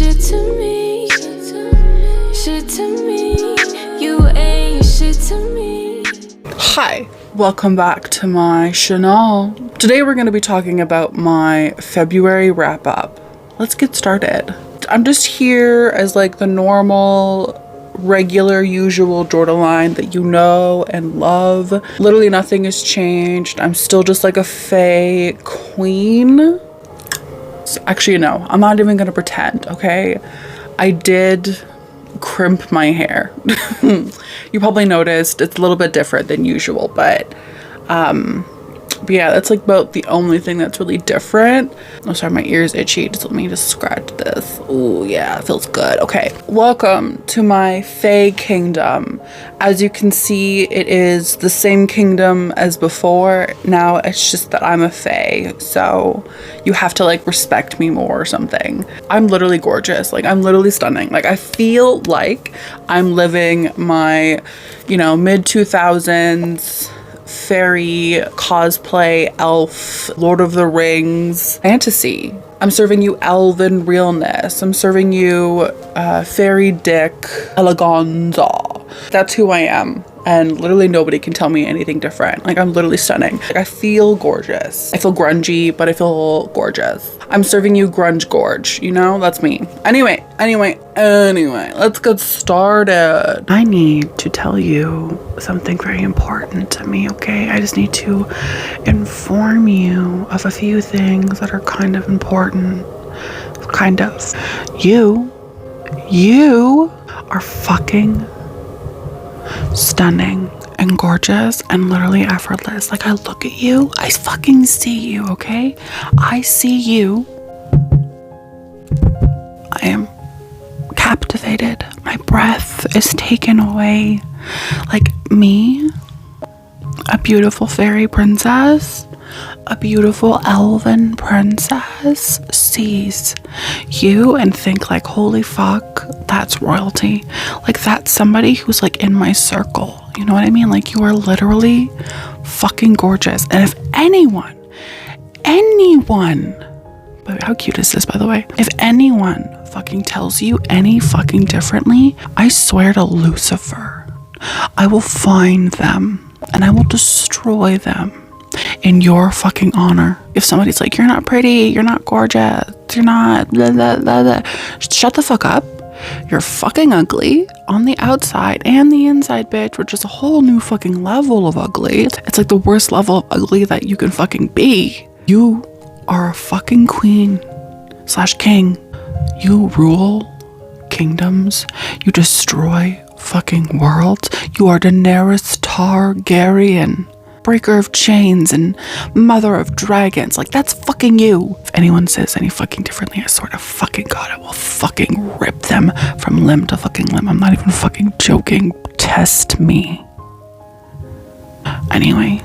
shit to me. Shit to me. You ain't shit to me. Hi, welcome back to my channel. Today we're going to be talking about my February wrap up. Let's get started. I'm just here as like the normal, regular, usual Jordaline that you know and love. Literally nothing has changed. I'm still just like a fae queen. Actually, no, I'm not even gonna pretend, okay? I did crimp my hair. You probably noticed it's a little bit different than usual, but yeah, that's like about the only thing that's really different. Oh, sorry, my ear's itchy. Just let me just scratch this. Oh yeah, it feels good. Okay, welcome to my Fae kingdom. As you can see, it is the same kingdom as before. Now it's just that I'm a Fae, so you have to like respect me more or something. I'm literally gorgeous. Like, I'm literally stunning. Like, I feel like I'm living my, you know, mid-2000s fairy cosplay elf Lord of the Rings fantasy. I'm serving you elven realness. I'm serving you fairy dick eleganza. That's who I am, and literally nobody can tell me anything different. Like, I'm literally stunning. Like, I feel gorgeous. I feel grungy, but I feel gorgeous. I'm serving you grunge gorge, you know? That's me. Anyway, let's get started. I need to tell you something very important to me, okay? I just need to inform you of a few things that are kind of important. Kind of. You are fucking stunning and gorgeous and literally effortless. Like, I look at you, I fucking see you, okay? I see you. I am captivated. My breath is taken away. Like, me, a beautiful fairy princess, a beautiful elven princess sees you and think like, holy fuck, that's royalty. Like, that's somebody who's like in my circle. You know what I mean? Like, you are literally fucking gorgeous. And if anyone, but how cute is this, by the way? If anyone fucking tells you any fucking differently, I swear to Lucifer, I will find them and I will destroy them in your fucking honor. If somebody's like, you're not pretty, you're not gorgeous, you're not blah, blah, blah, blah. Shut the fuck up. You're fucking ugly on the outside and the inside, bitch, which is a whole new fucking level of ugly. It's like the worst level of ugly that you can fucking be. You are a fucking queen / king. You rule kingdoms. You destroy fucking worlds. You are Daenerys Targaryen, breaker of chains and mother of dragons. Like, that's fucking you. If anyone says any fucking differently, I swear to fucking God, I will fucking rip them from limb to fucking limb. I'm not even fucking joking. Test me. Anyway,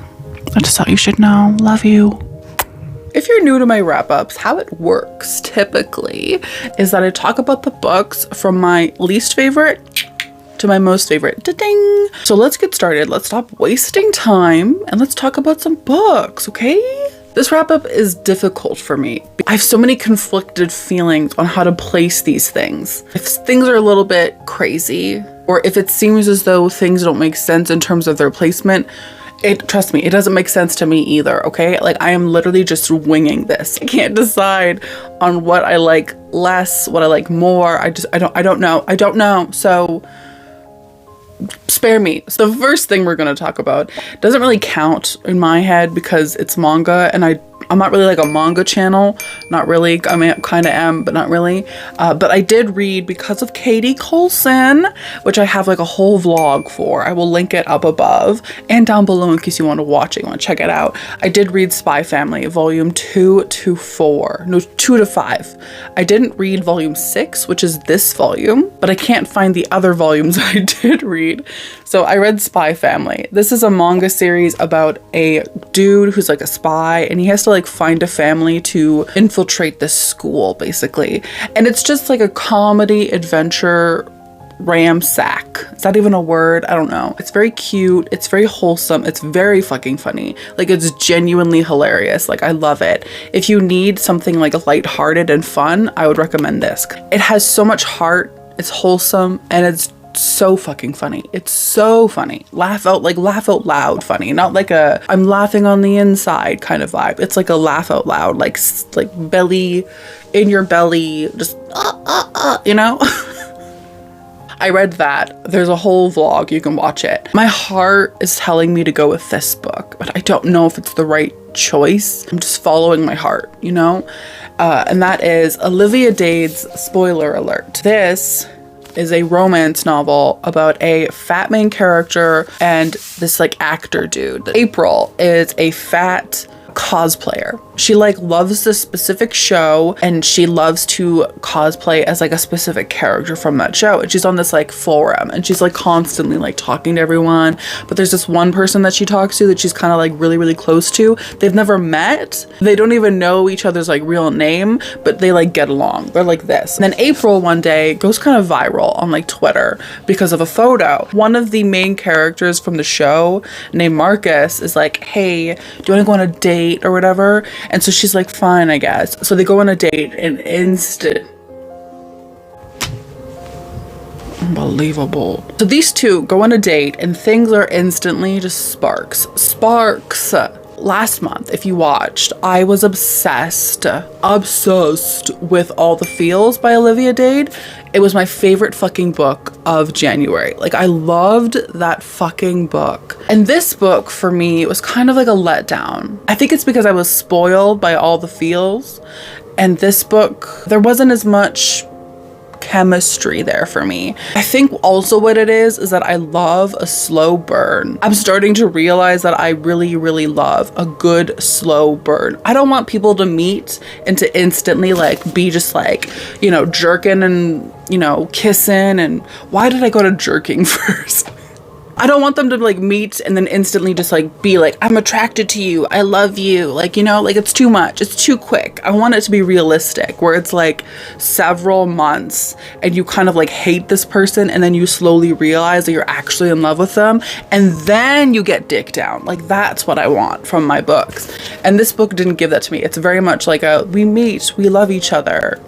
I just thought you should know. Love you. If you're new to my wrap-ups, how it works typically is that I talk about the books from my least favorite to my most favorite. Da-ding! So let's get started. Let's stop wasting time and let's talk about some books, okay? This wrap-up is difficult for me. I have so many conflicted feelings on how to place these things. If things are a little bit crazy, or if it seems as though things don't make sense in terms of their placement, trust me, it doesn't make sense to me either, okay? Like, I am literally just winging this. I can't decide on what I like less, what I like more. I don't know. So spare me. So the first thing we're going to talk about doesn't really count in my head because it's manga, and I'm not really like a manga channel. Not really. I mean, I kind of am, but not really. But I did read because of Katie Colson, which I have like a whole vlog for. I will link it up above and down below in case you want to watch it, you want to check it out. I did read Spy Family, volume 2 to 5. I didn't read volume 6, which is this volume, but I can't find the other volumes I did read. So I read Spy Family. This is a manga series about a dude who's like a spy, and he has to like find a family to infiltrate this school, basically. And it's just like a comedy adventure ramsack. Is that even a word? I don't know. It's very cute. It's very wholesome. It's very fucking funny. Like, it's genuinely hilarious. Like, I love it. If you need something like lighthearted and fun, I would recommend this. It has so much heart. It's wholesome, and it's so fucking funny. It's so funny. Laugh out loud funny. Not like a I'm laughing on the inside kind of vibe. It's like a laugh out loud, like belly in your belly, just you know. I read that. There's a whole vlog, you can watch it. My heart is telling me to go with this book, but I don't know if it's the right choice. I'm just following my heart, you know? And that is Olivia Dade's, spoiler alert. This is a romance novel about a fat main character and this like actor dude. April is a fat cosplayer. She like loves this specific show, and she loves to cosplay as like a specific character from that show. And she's on this like forum, and she's like constantly like talking to everyone. But there's this one person that she talks to that she's kind of like really close to. They've never met. They don't even know each other's like real name, but they like get along. They're like this. And then April one day goes kind of viral on like Twitter because of a photo. One of the main characters from the show named Marcus is like, hey, do you want to go on a date or whatever? And so she's like, fine, I guess. So they go on a date, and unbelievable. So these two go on a date, and things are instantly just sparks. Last month, if you watched, I was obsessed with All the Feels by Olivia Dade. It was my favorite fucking book of January. Like, I loved that fucking book. And this book for me was kind of like a letdown. I think it's because I was spoiled by All the Feels. And this book, there wasn't as much chemistry there for me. I think also what it is that I love a slow burn. I'm starting to realize that I really love a good slow burn. I don't want people to meet and to instantly like be just like, you know, jerking and, you know, kissing. And why did I go to jerking first? I don't want them to like meet and then instantly just like be like, I'm attracted to you, I love you, like, you know, like it's too much, it's too quick. I want it to be realistic, where it's like several months and you kind of like hate this person, and then you slowly realize that you're actually in love with them, and then you get dick down. Like, that's what I want from my books. And this book didn't give that to me. It's very much like a we meet, we love each other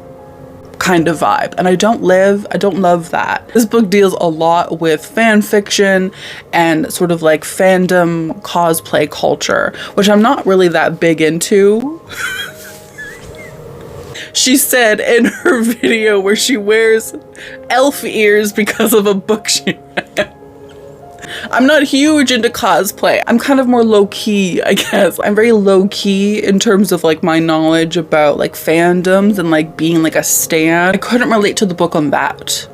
kind of vibe, and I don't love that. This book deals a lot with fan fiction and sort of like fandom cosplay culture, which I'm not really that big into. She said in her video where she wears elf ears because of a book she read. I'm not huge into cosplay. I'm kind of more low-key, I guess. I'm very low-key in terms of like my knowledge about like fandoms and like being like a stan. I couldn't relate to the book on that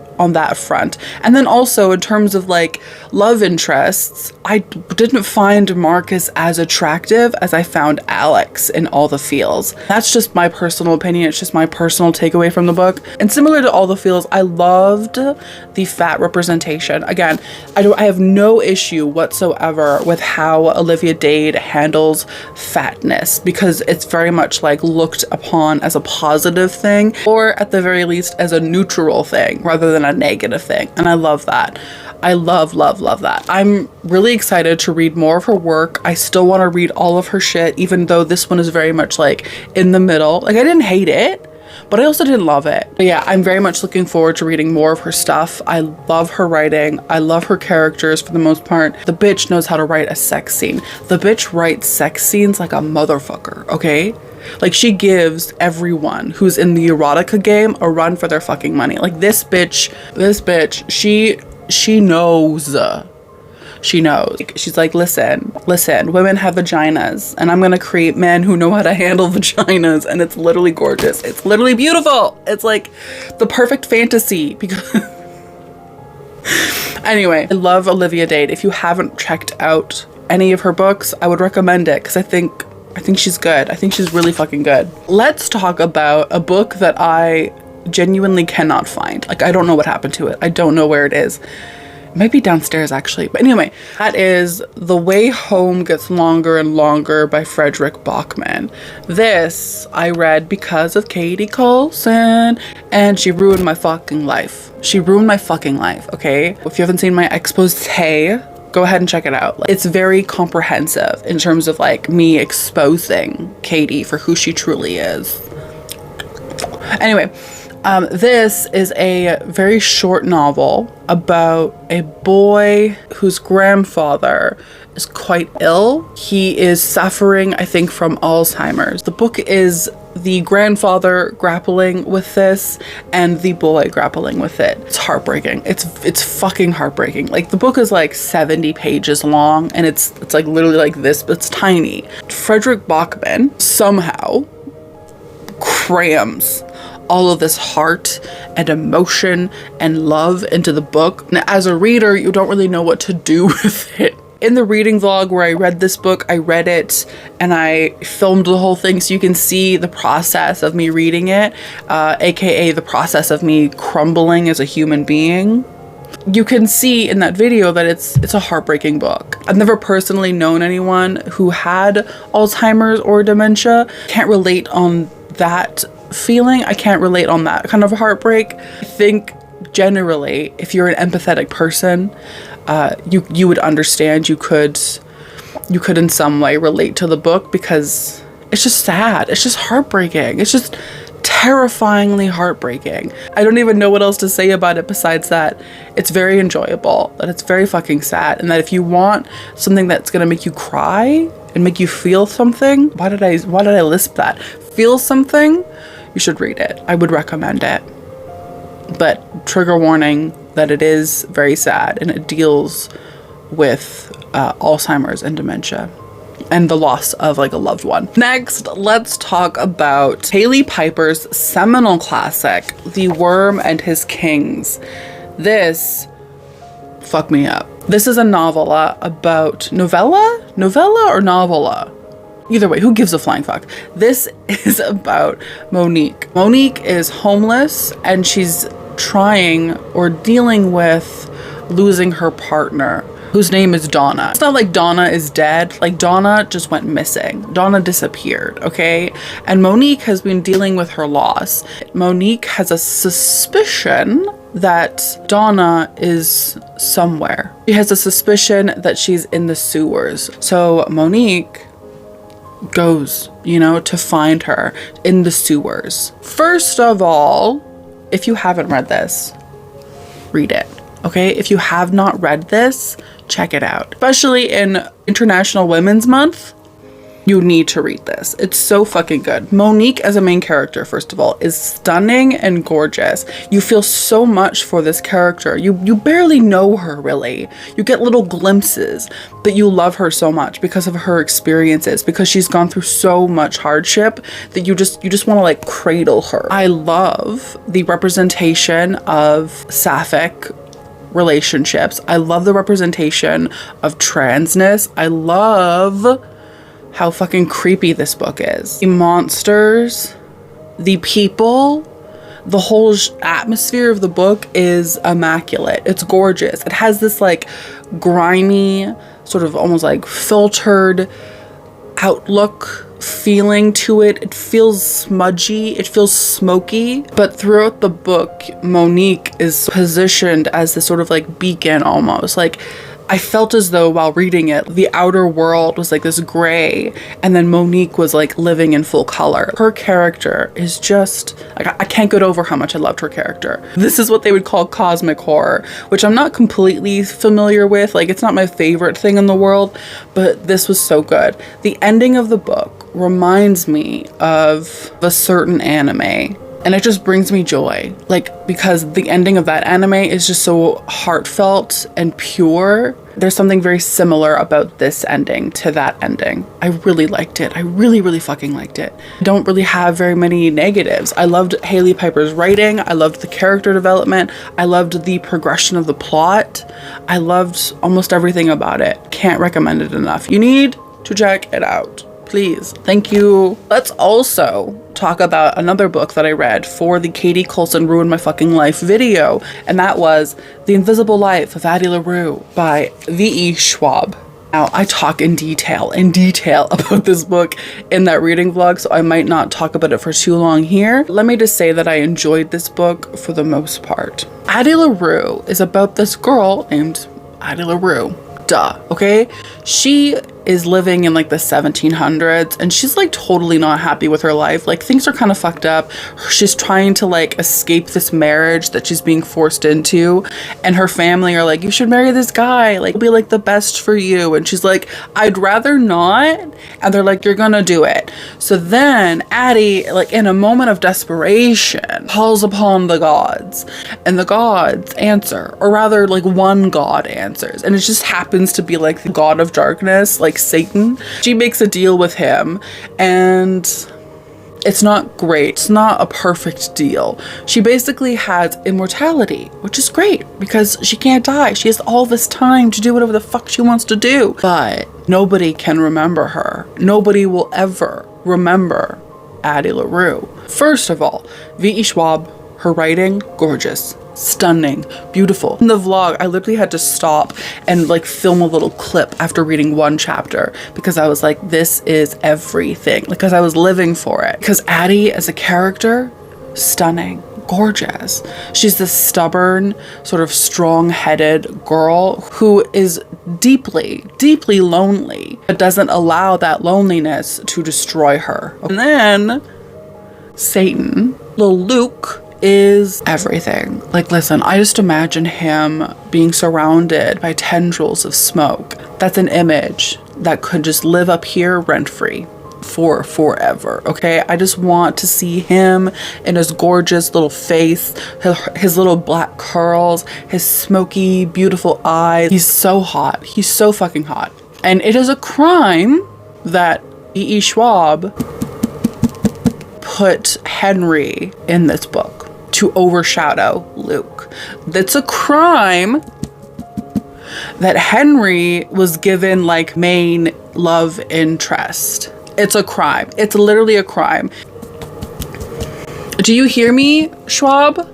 front. And then also in terms of like love interests, I didn't find Marcus as attractive as I found Alex in All the Feels. That's just my personal opinion. It's just my personal takeaway from the book. And similar to All the Feels, I loved the fat representation. Again, I have no issue whatsoever with how Olivia Dade handles fatness, because it's very much like looked upon as a positive thing, or at the very least as a neutral thing rather than a negative thing. And I love that. I love that. I'm really excited to read more of her work. I still want to read all of her shit, even though this one is very much like in the middle. Like, I didn't hate it, but I also didn't love it. But yeah, I'm very much looking forward to reading more of her stuff. I love her writing. I love her characters for the most part. The bitch knows how to write a sex scene. The bitch writes sex scenes like a motherfucker, okay? Like, she gives everyone who's in the erotica game a run for their fucking money. Like, this bitch, she knows. She knows. She's like, listen, women have vaginas, and I'm gonna create men who know how to handle vaginas, and it's literally gorgeous. It's literally beautiful. It's like the perfect fantasy, because anyway, I love Olivia Dade. If you haven't checked out any of her books, I would recommend it, because I think she's good. I think she's really fucking good. Let's talk about a book that I genuinely cannot find. Like, I don't know what happened to it. I don't know where it is. Might be downstairs actually. But anyway, that is The Way Home Gets Longer and Longer by Frederick Bachman. This I read because of Katie Colson, and she ruined my fucking life. She ruined my fucking life, okay? If you haven't seen my expose, go ahead and check it out. It's very comprehensive in terms of like me exposing Katie for who she truly is. Anyway, this is a very short novel about a boy whose grandfather is quite ill. He is suffering, I think, from Alzheimer's. The book is the grandfather grappling with this and the boy grappling with it. It's heartbreaking. It's fucking heartbreaking. Like, the book is like 70 pages long, and it's like literally like this, but it's tiny. Frederick Bachman somehow crams all of this heart and emotion and love into the book. Now, as a reader, you don't really know what to do with it. In the reading vlog where I read this book, I read it and I filmed the whole thing so you can see the process of me reading it, aka the process of me crumbling as a human being. You can see in that video that it's a heartbreaking book. I've never personally known anyone who had Alzheimer's or dementia. Can't relate on that feeling. I can't relate on that kind of heartbreak. I think generally, if you're an empathetic person, you would understand. You could in some way relate to the book because it's just sad. It's just heartbreaking. It's just terrifyingly heartbreaking. I don't even know what else to say about it besides that it's very enjoyable, that it's very fucking sad, and that if you want something that's gonna make you cry and make you feel something, why did I lisp that? Feel something, you should read it. I would recommend it. But trigger warning that it is very sad and it deals with Alzheimer's and dementia and the loss of like a loved one. Next, let's talk about Hailey Piper's seminal classic, The Worm and His Kings. This fucked me up. This is a novella about novella or novella? Either way, who gives a flying fuck? This is about Monique. Monique is homeless and she's trying or dealing with losing her partner, whose name is Donna. It's not like Donna is dead. Like, Donna just went missing. Donna disappeared, okay? And Monique has been dealing with her loss. Monique has a suspicion that Donna is somewhere. She has a suspicion that she's in the sewers. So Monique goes, to find her in the sewers. First of all, if you haven't read this, read it, okay? If you have not read this, check it out. Especially in International Women's Month, you need to read this. It's so fucking good. Monique as a main character, first of all, is stunning and gorgeous. You feel so much for this character. You barely know her, really. You get little glimpses, but you love her so much because of her experiences, because she's gone through so much hardship that you just want to like cradle her. I love the representation of sapphic relationships. I love the representation of transness. I love how fucking creepy this book is. The monsters, the people, the whole atmosphere of the book is immaculate. It's gorgeous. It has this like grimy, sort of almost like filtered outlook feeling to it. It feels smudgy, it feels smoky, but throughout the book, Monique is positioned as this sort of like beacon almost. Like, I felt as though while reading it, the outer world was like this gray, and then Monique was like living in full color. Her character is just, like, I can't get over how much I loved her character. This is what they would call cosmic horror, which I'm not completely familiar with. Like, it's not my favorite thing in the world, but this was so good. The ending of the book reminds me of a certain anime. And it just brings me joy, like, because the ending of that anime is just so heartfelt and pure. There's something very similar about this ending to that ending. I really liked it. I really, really fucking liked it. I don't really have very many negatives. I loved Hailey Piper's writing. I loved the character development. I loved the progression of the plot. I loved almost everything about it. Can't recommend it enough. You need to check it out. Please. Thank you. Let's also talk about another book that I read for the Katie Colson Ruined My Fucking Life video, and that was The Invisible Life of Addie LaRue by V.E. Schwab. Now, I talk in detail about this book in that reading vlog, so I might not talk about it for too long here. Let me just say that I enjoyed this book for the most part. Addie LaRue is about this girl named Addie LaRue. Duh, okay? She is living in like the 1700s and she's like totally not happy with her life. Like things are kind of fucked up. She's trying to like escape this marriage that she's being forced into, and her family are like, you should marry this guy, like it'll be like the best for you. And she's like, I'd rather not. And they're like, you're gonna do it. So then Addie, like in a moment of desperation, calls upon the gods, and the gods answer, or rather like one god answers, and it just happens to be like the god of darkness, like Satan. She makes a deal with him, and it's not great. It's not a perfect deal. She basically has immortality, which is great because she can't die. She has all this time to do whatever the fuck she wants to do, but nobody can remember her. Nobody will ever remember Addie LaRue. First of all, V.E. Schwab, her writing, gorgeous, stunning, beautiful. In the vlog, I literally had to stop and like film a little clip after reading one chapter because I was like, this is everything, because I was living for it. Because Addie as a character, stunning, gorgeous. She's this stubborn, sort of strong-headed girl who is deeply, deeply lonely, but doesn't allow that loneliness to destroy her. And then Satan, little Luke, is everything. Like, listen, I just imagine him being surrounded by tendrils of smoke. That's an image that could just live up here rent-free for forever, okay? I just want to see him in his gorgeous little face, his little black curls, his smoky, beautiful eyes. He's so hot. He's so fucking hot. And it is a crime that E.E. Schwab put Henry in this book to overshadow Luke. That's a crime that Henry was given like main love interest. It's a crime. It's literally a crime. Do you hear me, Schwab?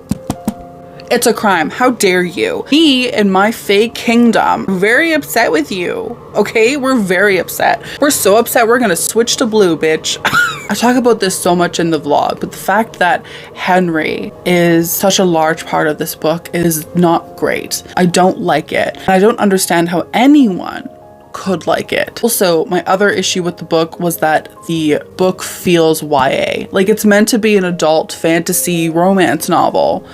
It's a crime. How dare you? Me and my fake kingdom, very upset with you. Okay, we're very upset. We're so upset we're gonna switch to blue, bitch. I talk about this so much in the vlog, but the fact that Henry is such a large part of this book is not great. I don't like it. And I don't understand how anyone could like it. Also, my other issue with the book was that the book feels YA. Like it's meant to be an adult fantasy romance novel,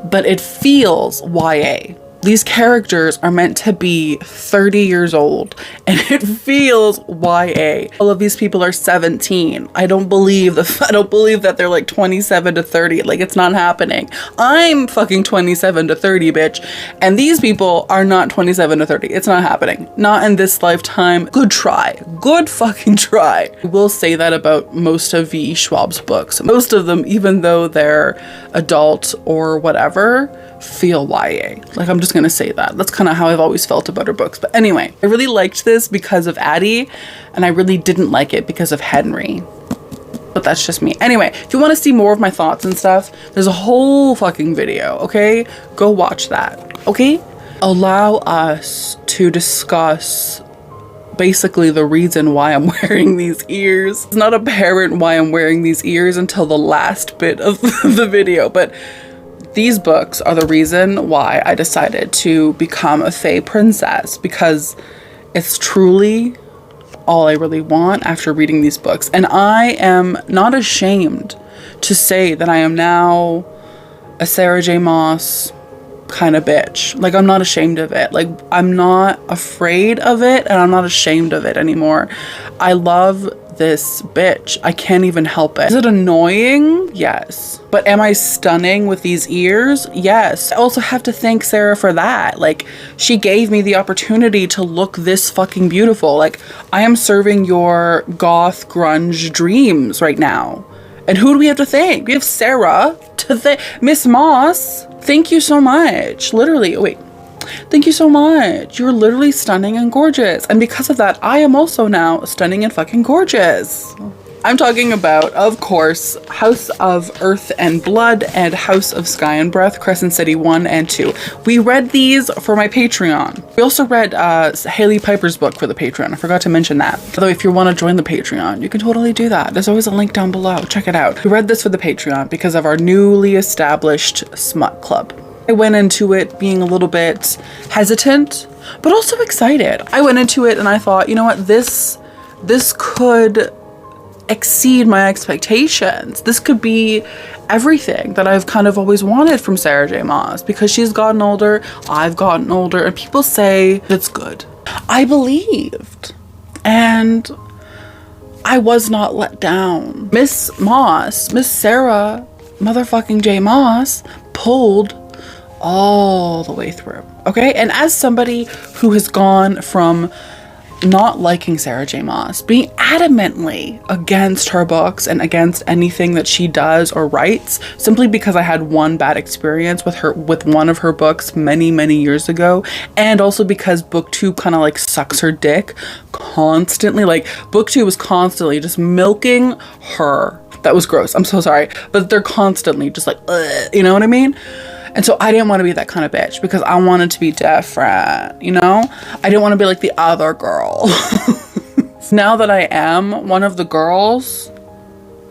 but it feels YA. These characters are meant to be 30 years old and it feels YA. All of these people are 17. I don't believe that they're like 27 to 30. Like it's not happening. I'm fucking 27 to 30, bitch. And these people are not 27 to 30. It's not happening. Not in this lifetime. Good try. Good fucking try. I will say that about most of V.E. Schwab's books. Most of them, even though they're adult or whatever, feel YA. Like I'm just gonna say that. That's kind of how I've always felt about her books. But anyway, I really liked this because of Addie, and I really didn't like it because of Henry. But that's just me. Anyway, if you want to see more of my thoughts and stuff, there's a whole fucking video, okay? Go watch that, okay? Allow us to discuss basically the reason why I'm wearing these ears. It's not apparent why I'm wearing these ears until the last bit of the video, but these books are the reason why I decided to become a fae princess, because it's truly all I really want after reading these books. And I am not ashamed to say that I am now a Sarah J. Maas kind of bitch. Like I'm not ashamed of it. Like I'm not afraid of it and I'm not ashamed of it anymore. I love this bitch. I can't even help it. Is it annoying? Yes. But am I stunning with these ears? Yes. I also have to thank Sarah for that. Like she gave me the opportunity to look this fucking beautiful. Like I am serving your goth grunge dreams right now. And who do we have to thank? We have Sarah to thank. Miss Moss, thank you so much. Literally, wait. Thank you so much. You're literally stunning and gorgeous. And because of that, I am also now stunning and fucking gorgeous. I'm talking about, of course, House of Earth and Blood and House of Sky and Breath, Crescent City 1 and 2. We read these for my Patreon. We also read Haley Piper's book for the Patreon. I forgot to mention that. Although if you want to join the Patreon, you can totally do that. There's always a link down below. Check it out. We read this for the Patreon because of our newly established smut club. I went into it being a little bit hesitant, but also excited. I went into it and I thought, you know what, this could exceed my expectations. This could be everything that I've kind of always wanted from Sarah J Maas, because she's gotten older, I've gotten older, and people say it's good. I believed, and I was not let down. Miss Sarah motherfucking J Maas pulled all the way through, okay? And as somebody who has gone from not liking Sarah J Maas, being adamantly against her books and against anything that she does or writes, simply because I had one bad experience with one of her books many years ago, and also because booktube kind of like sucks her dick constantly. Like booktube was constantly just milking her. That was gross, I'm so sorry, but they're constantly just like, ugh, you know what I mean? And so I didn't want to be that kind of bitch, because I wanted to be different, you know? I didn't want to be like the other girl. Now that I am one of the girls,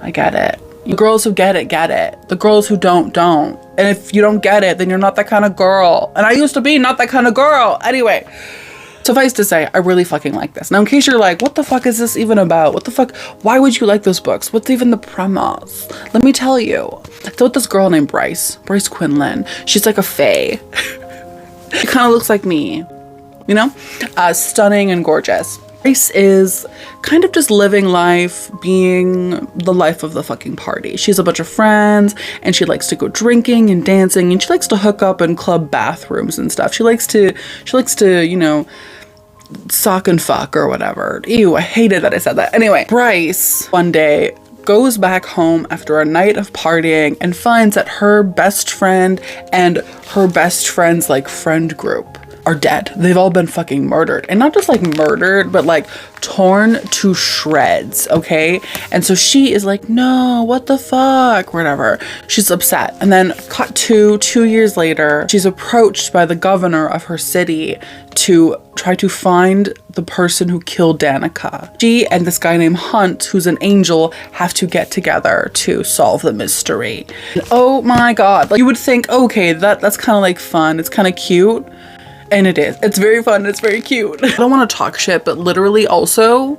I get it. The girls who get it, get it. The girls who don't. And if you don't get it, then you're not that kind of girl. And I used to be not that kind of girl. Anyway, suffice to say, I really fucking like this. Now, in case you're like, what the fuck is this even about? What the fuck? Why would you like those books? What's even the premise? Let me tell you. It's about this girl named Bryce Quinlan. She's like a fae. She kind of looks like me, you know? Stunning and gorgeous. Bryce is kind of just living life, being the life of the fucking party. She has a bunch of friends, and she likes to go drinking and dancing, and she likes to hook up in club bathrooms and stuff. She likes to, you know, sock and fuck or whatever. Ew, I hated that I said that. Anyway, Bryce one day goes back home after a night of partying and finds that her best friend and her best friend's like friend group are dead. They've all been fucking murdered, and not just like murdered, but like torn to shreds, okay? And so she is like, no, what the fuck, whatever. She's upset. And then cut to 2 years later, she's approached by the governor of her city to try to find the person who killed Danica. She and this guy named Hunt, who's an angel, have to get together to solve the mystery. And oh my god, like you would think, okay, that's kind of like fun, it's kind of cute. And it is. It's very fun. It's very cute. I don't want to talk shit, but literally also,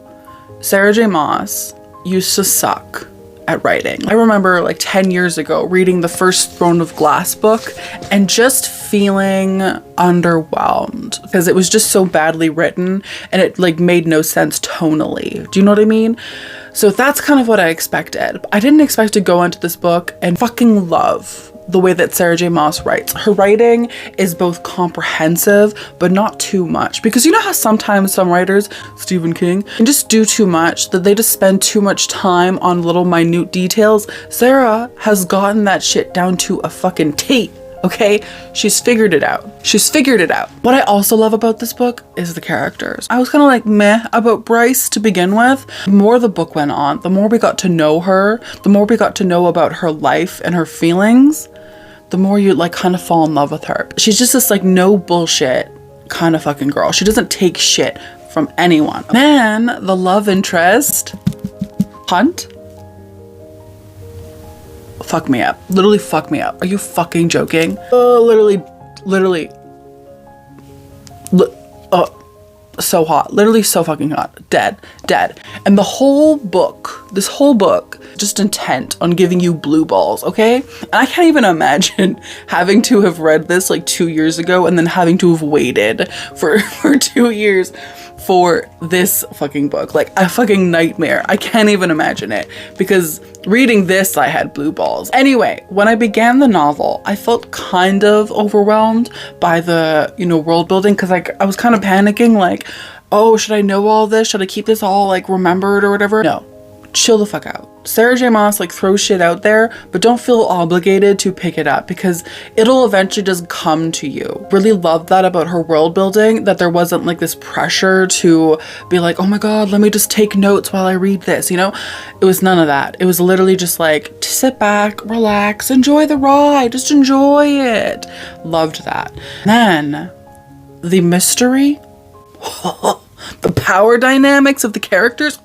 Sarah J Maas used to suck at writing. I remember like 10 years ago reading the first Throne of Glass book and just feeling underwhelmed because it was just so badly written and it like made no sense tonally. Do you know what I mean? So that's kind of what I expected. I didn't expect to go into this book and fucking love the way that Sarah J Maas writes. Her writing is both comprehensive, but not too much. Because you know how sometimes some writers, Stephen King, can just do too much, that they just spend too much time on little minute details? Sarah has gotten that shit down to a fucking T. Okay, she's figured it out. She's figured it out. What I also love about this book is the characters. I was kind of like meh about Bryce to begin with. The more the book went on, the more we got to know her, the more we got to know about her life and her feelings, the more you like kind of fall in love with her. She's just this like no bullshit kind of fucking girl. She doesn't take shit from anyone. Then the love interest, Hunt, fuck me up. Literally fuck me up. Are you fucking joking? Literally. So hot. Literally so fucking hot. Dead. And the whole book, this whole book, just intent on giving you blue balls, okay? And I can't even imagine having to have read this like 2 years ago and then having to have waited for 2 years for this fucking book. Like a fucking nightmare. I can't even imagine it, because reading this I had blue balls. Anyway, when I began the novel, I felt kind of overwhelmed by the, you know, world building, because like I was kind of panicking, like, oh, should I know all this? Should I keep this all like remembered or whatever? No, chill the fuck out. Sarah J Maas like throws shit out there, but don't feel obligated to pick it up because it'll eventually just come to you. Really love that about her world building, that there wasn't like this pressure to be like, oh my god, let me just take notes while I read this, you know? It was none of that. It was literally just like, sit back, relax, enjoy the ride, just enjoy it. Loved that. Then the mystery, the power dynamics of the characters,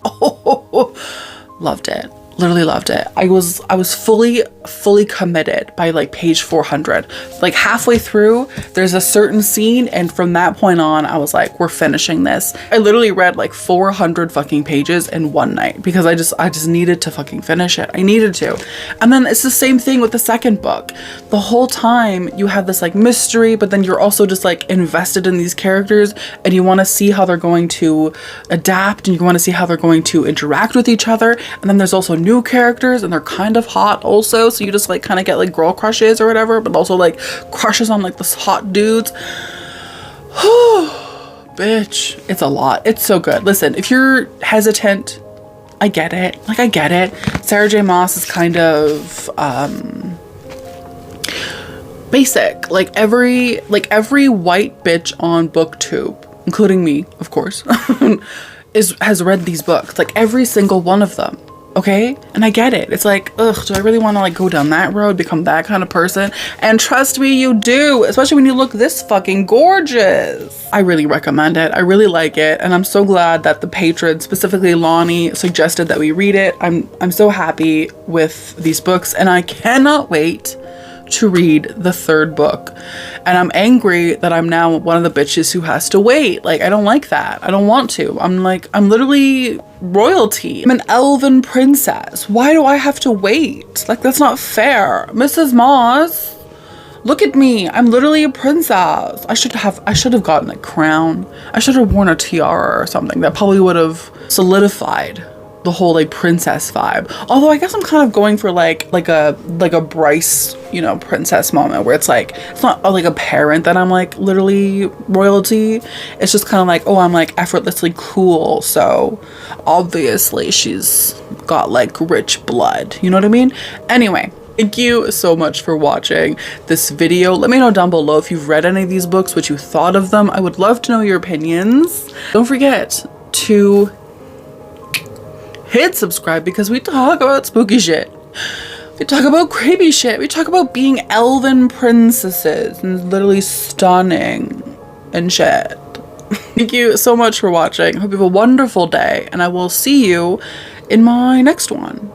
loved it. Literally loved it. I was fully committed by like page 400. Like halfway through, there's a certain scene, and from that point on, I was like, we're finishing this. I literally read like 400 fucking pages in one night because I just needed to fucking finish it. I needed to. And then it's the same thing with the second book. The whole time you have this like mystery, but then you're also just like invested in these characters, and you want to see how they're going to adapt, and you want to see how they're going to interact with each other. And then there's also new characters, and they're kind of hot also, so you just like kind of get like girl crushes or whatever, but also like crushes on like this hot dudes. Bitch, it's a lot. It's so good. Listen, if you're hesitant, I get it. Like, I get it. Sarah J Maas is kind of basic. Like every white bitch on booktube, including me, of course, has read these books. Like every single one of them. Okay? And I get it. It's like, ugh, do I really want to like go down that road, become that kind of person? And trust me, you do, especially when you look this fucking gorgeous. I really recommend it. I really like it. And I'm so glad that the patron, specifically Lonnie, suggested that we read it. I'm so happy with these books, and I cannot wait to read the third book. And I'm angry that I'm now one of the bitches who has to wait. Like, I don't like that. I don't want to. I'm literally royalty. I'm an elven princess. Why do I have to wait? Like, that's not fair. Mrs. Moss, look at me. I'm literally a princess. I should have gotten a crown. I should have worn a tiara or something. That probably would have solidified the whole like princess vibe. Although I guess I'm kind of going for like a Bryce, you know, princess moment where it's like, it's not like a parent that I'm like literally royalty. It's just kind of like, oh, I'm like effortlessly cool, so obviously she's got like rich blood, you know what I mean? Anyway, thank you so much for watching this video. Let me know down below if you've read any of these books, what you thought of them. I would love to know your opinions. Don't forget to hit subscribe because we talk about spooky shit. We talk about creepy shit. We talk about being elven princesses and literally stunning and shit. Thank you so much for watching. Hope you have a wonderful day, and I will see you in my next one.